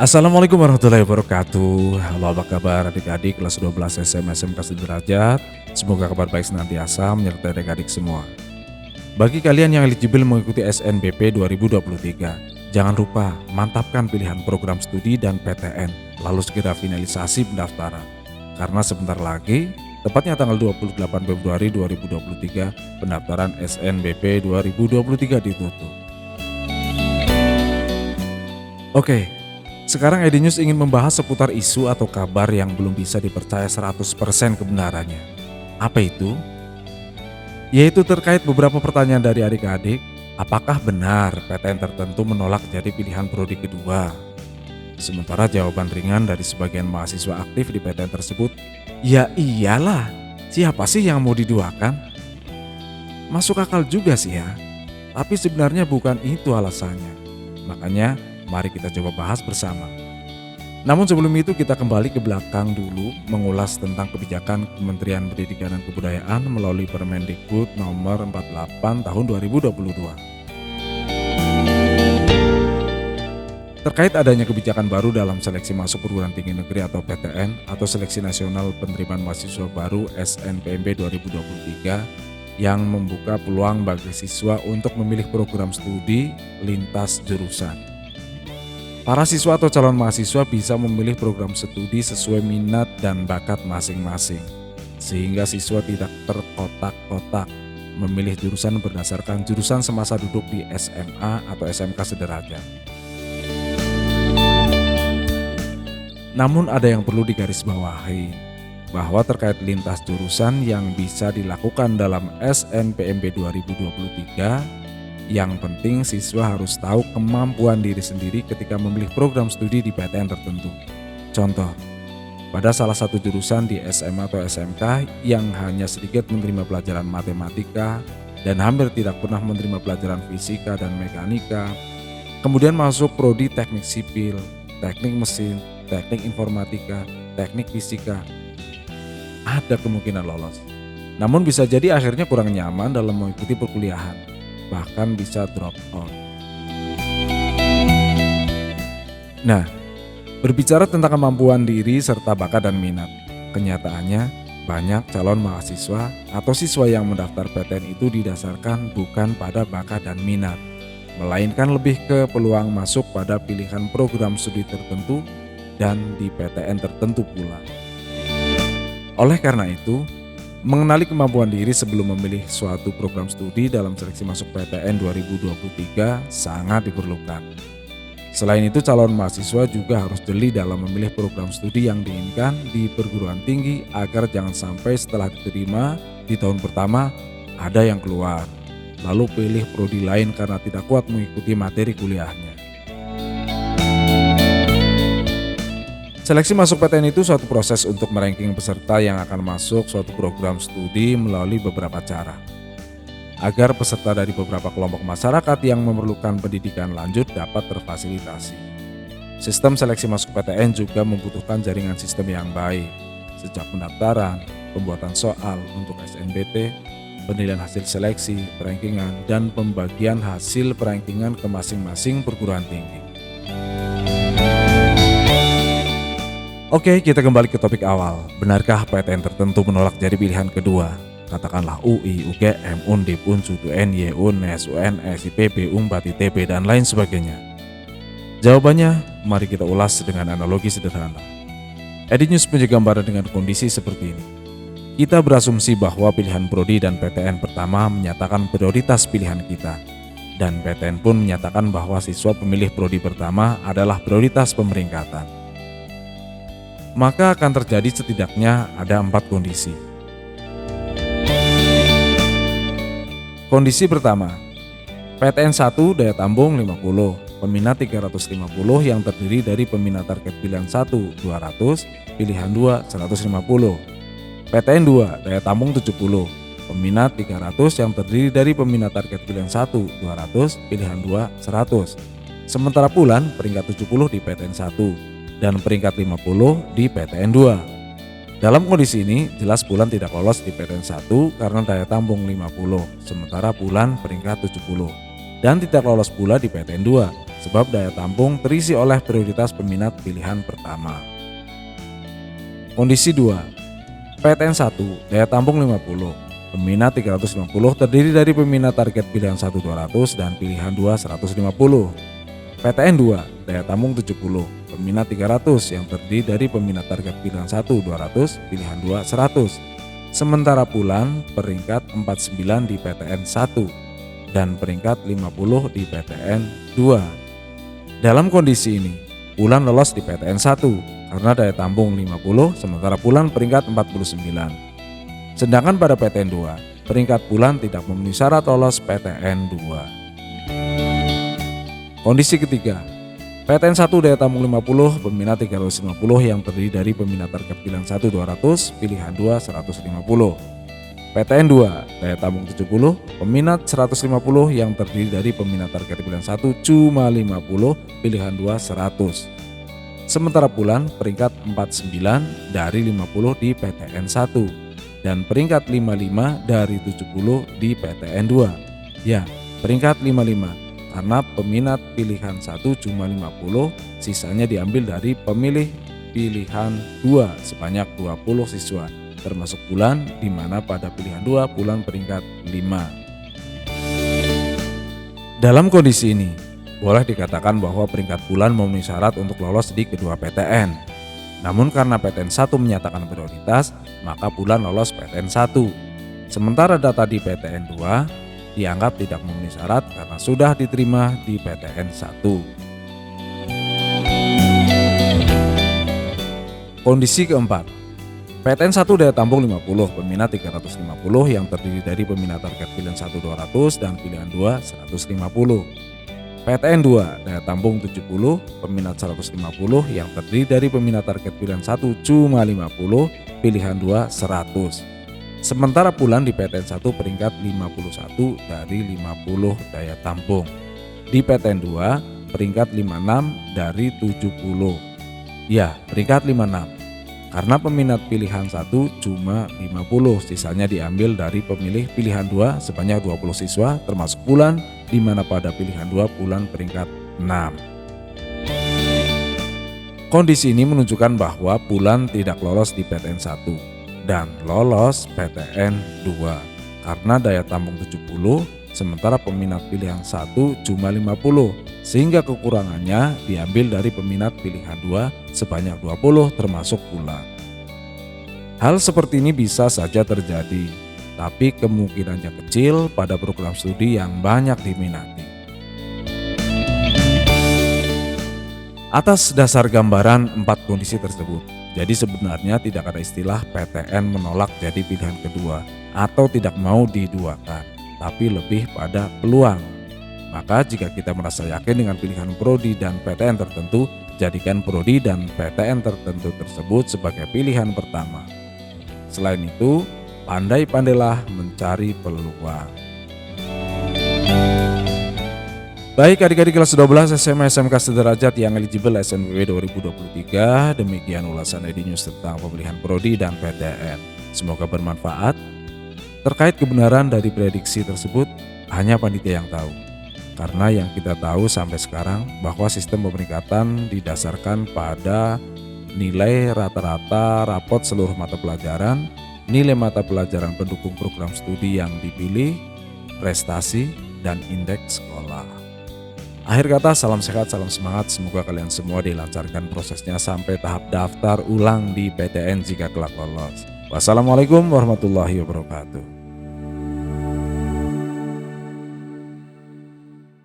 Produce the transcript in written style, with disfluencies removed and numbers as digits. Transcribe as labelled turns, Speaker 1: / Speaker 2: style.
Speaker 1: Assalamualaikum warahmatullahi wabarakatuh. Halo, apa kabar adik-adik kelas 12 SMA SMK Sederajat? Semoga kabar baik senantiasa menyertai adik-adik semua. Bagi kalian yang eligible mengikuti SNBP 2023, jangan lupa mantapkan pilihan program studi dan PTN, lalu segera finalisasi pendaftaran. Karena sebentar lagi, tepatnya tanggal 28 Februari 2023, pendaftaran SNBP 2023 ditutup. Oke. Sekarang EDNews ingin membahas seputar isu atau kabar yang belum bisa dipercaya 100% kebenarannya. Apa itu? Yaitu terkait beberapa pertanyaan dari adik-adik, apakah benar PTN tertentu menolak jadi pilihan prodi kedua? Sementara jawaban ringan dari sebagian mahasiswa aktif di PTN tersebut, ya iyalah, siapa sih yang mau diduakan? Masuk akal juga sih ya, tapi sebenarnya bukan itu alasannya. Makanya, mari kita coba bahas bersama. Namun sebelum itu kita kembali ke belakang dulu mengulas tentang kebijakan Kementerian Pendidikan dan Kebudayaan melalui Permendikbud nomor 48 tahun 2022. Terkait adanya kebijakan baru dalam seleksi masuk perguruan tinggi negeri atau PTN atau seleksi nasional penerimaan mahasiswa baru SNPMB 2023 yang membuka peluang bagi siswa untuk memilih program studi lintas jurusan. Para siswa atau calon mahasiswa bisa memilih program studi sesuai minat dan bakat masing-masing, sehingga siswa tidak terkotak-kotak memilih jurusan berdasarkan jurusan semasa duduk di SMA atau SMK sederajat. Namun ada yang perlu digarisbawahi, bahwa terkait lintas jurusan yang bisa dilakukan dalam SNPMB 2023, yang penting siswa harus tahu kemampuan diri sendiri ketika memilih program studi di PTN tertentu. Contoh, pada salah satu jurusan di SMA atau SMK yang hanya sedikit menerima pelajaran matematika dan hampir tidak pernah menerima pelajaran fisika dan mekanika, kemudian masuk prodi teknik sipil, teknik mesin, teknik informatika, teknik fisika, ada kemungkinan lolos. Namun bisa jadi akhirnya kurang nyaman dalam mengikuti perkuliahan, bahkan bisa drop out. Nah, berbicara tentang kemampuan diri serta bakat dan minat, kenyataannya banyak calon mahasiswa atau siswa yang mendaftar PTN itu didasarkan bukan pada bakat dan minat, melainkan lebih ke peluang masuk pada pilihan program studi tertentu dan di PTN tertentu pula. Oleh karena itu, mengenali kemampuan diri sebelum memilih suatu program studi dalam seleksi masuk PTN 2023 sangat diperlukan. Selain itu, calon mahasiswa juga harus jeli dalam memilih program studi yang diinginkan di perguruan tinggi agar jangan sampai setelah diterima di tahun pertama ada yang keluar, lalu pilih prodi lain karena tidak kuat mengikuti materi kuliahnya. Seleksi masuk PTN itu suatu proses untuk meranking peserta yang akan masuk suatu program studi melalui beberapa cara. Agar peserta dari beberapa kelompok masyarakat yang memerlukan pendidikan lanjut dapat terfasilitasi. Sistem seleksi masuk PTN juga membutuhkan jaringan sistem yang baik, sejak pendaftaran, pembuatan soal untuk SNBT, penilaian hasil seleksi, perankingan, dan pembagian hasil perankingan ke masing-masing perguruan tinggi. Oke, kita kembali ke topik awal. Benarkah PTN tertentu menolak jadi pilihan kedua? Katakanlah UI, UGM, Undip, Unsud, UNY, UNES, UNS, IPB, Unpad, ITB, dan lain sebagainya. Jawabannya, mari kita ulas dengan analogi sederhana. EDNews punya gambaran dengan kondisi seperti ini. Kita berasumsi bahwa pilihan prodi dan PTN pertama menyatakan prioritas pilihan kita. Dan PTN pun menyatakan bahwa siswa pemilih prodi pertama adalah prioritas pemeringkatan. Maka akan terjadi setidaknya ada 4 kondisi. Kondisi pertama, PTN 1 daya tampung 50, peminat 350 yang terdiri dari peminat target pilihan 1 200, pilihan 2 150. PTN 2 daya tampung 70, peminat 300 yang terdiri dari peminat target pilihan 1 200, pilihan 2 100. Sementara Pulan peringkat 70 di PTN 1. Dan peringkat 50 di PTN 2. Dalam kondisi ini, jelas Pulan tidak lolos di PTN 1 karena daya tampung 50, sementara Pulan peringkat 70. Dan tidak lolos pula di PTN 2, sebab daya tampung terisi oleh prioritas peminat pilihan pertama. Kondisi 2. PTN 1 daya tampung 50. Peminat 350 terdiri dari peminat target pilihan 1 200 dan pilihan 2 150. PTN 2 daya tampung 70. Peminat 300 yang terdiri dari peminat target pilihan 1 200, pilihan 2 100. Sementara Pulan peringkat 49 di PTN 1 dan peringkat 50 di PTN 2. Dalam kondisi ini, Pulan lolos di PTN 1 karena daya tampung 50, sementara Pulan peringkat 49. Sedangkan pada PTN 2, peringkat Pulan tidak memenuhi syarat lolos PTN 2. Kondisi ketiga, PTN 1 daya tampung 50, peminat 350 yang terdiri dari peminat target pilihan 1 200, pilihan 2 150. PTN 2 daya tampung 70, peminat 150 yang terdiri dari peminat target pilihan 1 cuma 50, pilihan 2 100. Sementara Pulan peringkat 49 dari 50 di PTN 1 dan peringkat 55 dari 70 di PTN 2. Ya, peringkat 55 karena peminat pilihan 1 cuma 50, sisanya diambil dari pemilih pilihan 2 sebanyak 20 siswa, termasuk Pulan di mana pada pilihan 2 Pulan peringkat 5. Dalam kondisi ini, boleh dikatakan bahwa peringkat Pulan memenuhi syarat untuk lolos di kedua PTN. Namun karena PTN 1 menyatakan prioritas, maka Pulan lolos PTN 1. Sementara data di PTN 2 dianggap tidak memenuhi syarat karena sudah diterima di PTN 1. Kondisi keempat, PTN 1 daya tampung 50, peminat 350 yang terdiri dari peminat target pilihan 1 200 dan pilihan 2 150. PTN 2 daya tampung 70, peminat 150 yang terdiri dari peminat target pilihan 1 cuma 50, pilihan 2 100. Sementara Pulan di PTN 1 peringkat 51 dari 50 daya tampung. Di PTN 2 peringkat 56 dari 70. Ya, peringkat 56. Karena peminat pilihan 1 cuma 50, sisanya diambil dari pemilih pilihan 2 sebanyak 20 siswa termasuk Pulan di mana pada pilihan 2 Pulan peringkat 6. Kondisi ini menunjukkan bahwa Pulan tidak lolos di PTN 1 dan lolos PTN 2 karena daya tampung 70, sementara peminat pilihan 1 cuma 50, sehingga kekurangannya diambil dari peminat pilihan 2 sebanyak 20 termasuk Pulan. Hal seperti ini bisa saja terjadi, tapi kemungkinannya kecil pada program studi yang banyak diminati. Atas dasar gambaran 4 kondisi tersebut, jadi sebenarnya tidak ada istilah PTN menolak jadi pilihan kedua atau tidak mau diduakan, tapi lebih pada peluang. Maka jika kita merasa yakin dengan pilihan prodi dan PTN tertentu, jadikan prodi dan PTN tertentu tersebut sebagai pilihan pertama. Selain itu, pandai-pandailah mencari peluang. Baik adik-adik kelas 12 SMA SMK Sederajat yang eligible SNBW 2023, demikian ulasan ED News tentang pemilihan prodi dan PTN. Semoga bermanfaat. Terkait kebenaran dari prediksi tersebut, hanya panitia yang tahu. Karena yang kita tahu sampai sekarang bahwa sistem pemeringkatan didasarkan pada nilai rata-rata rapot seluruh mata pelajaran, nilai mata pelajaran pendukung program studi yang dipilih, prestasi, dan indeks sekolah. Akhir kata, salam sehat, salam semangat. Semoga kalian semua dilancarkan prosesnya sampai tahap daftar ulang di PTN jika kelak lolos. Wassalamualaikum warahmatullahi wabarakatuh.